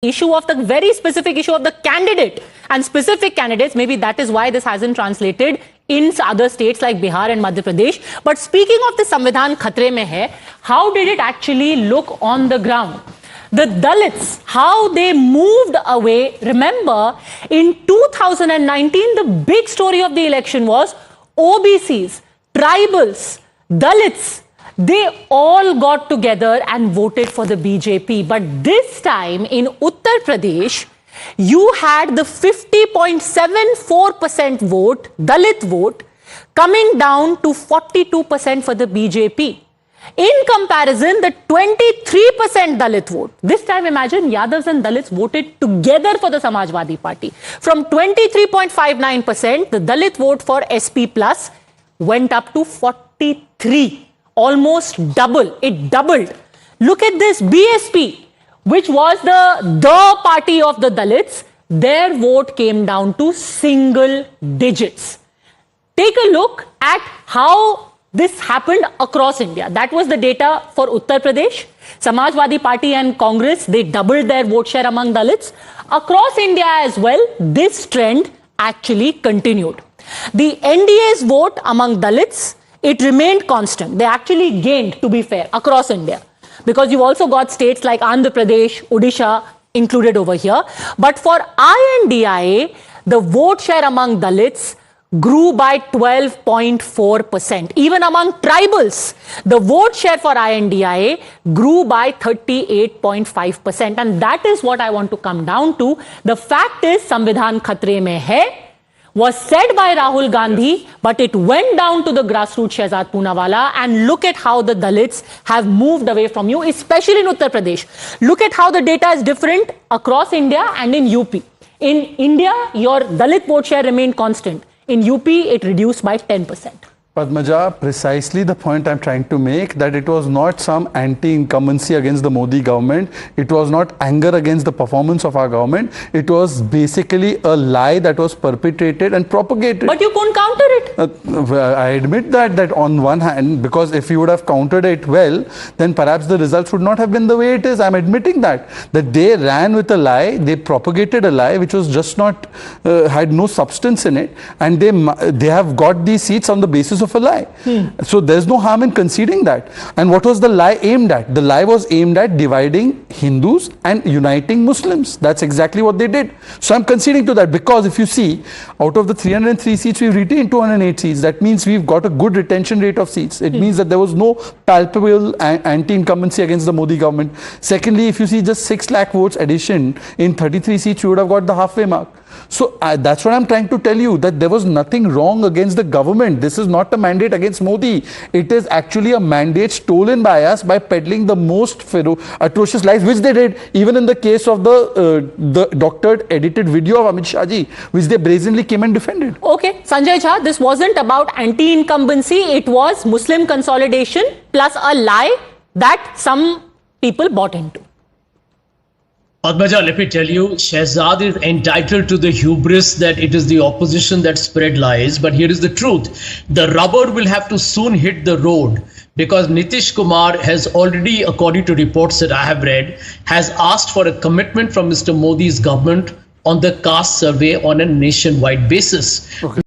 issue of the very specific issue of the candidate and specific candidates. Maybe that is why this hasn't translated in other states like Bihar and Madhya Pradesh. But speaking of the Samvidhan khatre mein hai, how did it actually look on the ground? The Dalits, how they moved away. Remember, in 2019, the big story of the election was OBCs, tribals, Dalits. They all got together and voted for the BJP. But this time in Uttar Pradesh, you had the 50.74% vote, Dalit vote, coming down to 42% for the BJP. In comparison, the 23% Dalit vote. This time, imagine Yadavs and Dalits voted together for the Samajwadi Party. From 23.59%, the Dalit vote for SP Plus went up to 43%. Almost double. It doubled. Look at this. BSP, which was the party of the Dalits, their vote came down to single digits. Take a look at how this happened across India. That was the data for Uttar Pradesh. Samajwadi Party and Congress, they doubled their vote share among Dalits. Across India as well, this trend actually continued. The NDA's vote among Dalits, it remained constant. They actually gained, to be fair, across India. Because you've also got states like Andhra Pradesh, Odisha included over here. But for INDIA, the vote share among Dalits grew by 12.4%. Even among tribals, the vote share for INDIA grew by 38.5%. And that is what I want to come down to. The fact is, Samvidhan khatre mein hai was said by Rahul Gandhi, but it went down to the grassroots Shehzad Poonawalla, and look at how the Dalits have moved away from you, especially in Uttar Pradesh. Look at how the data is different across India and in UP. In India, your Dalit vote share remained constant. In UP, it reduced by 10%. Padmaja, precisely the point I'm trying to make, that it was not some anti-incumbency against the Modi government. It was not anger against the performance of our government. It was basically a lie that was perpetrated and propagated. But you couldn't counter it. I admit that on one hand, because if you would have countered it well, then perhaps the results would not have been the way it is. I'm admitting that they ran with a lie, they propagated a lie which was just not, had no substance in it, and they have got these seats on the basis of a lie. So there's no harm in conceding that. And what was the lie aimed at? The lie was aimed at dividing Hindus and uniting Muslims. That's exactly what they did. So I'm conceding to that, because if you see, out of the 303 seats, we've retained 208 seats. That means we've got a good retention rate of seats. It means that there was no palpable anti-incumbency against the Modi government. Secondly, if you see just 6 lakh votes addition in 33 seats, you would have got the halfway mark. So that's what I'm trying to tell you, that there was nothing wrong against the government. This is not a mandate against Modi. It is actually a mandate stolen by us by peddling the most atrocious lies, which they did even in the case of the doctored edited video of Amit Shah ji, which they brazenly came and defended. Okay, Sanjay Jha, this wasn't about anti-incumbency. It was Muslim consolidation plus a lie that some people bought into. Padmaja, let me tell you, Shehzad is entitled to the hubris that it is the opposition that spread lies. But here is the truth. The rubber will have to soon hit the road, because Nitish Kumar has already, according to reports that I have read, has asked for a commitment from Mr. Modi's government on the caste survey on a nationwide basis. Okay.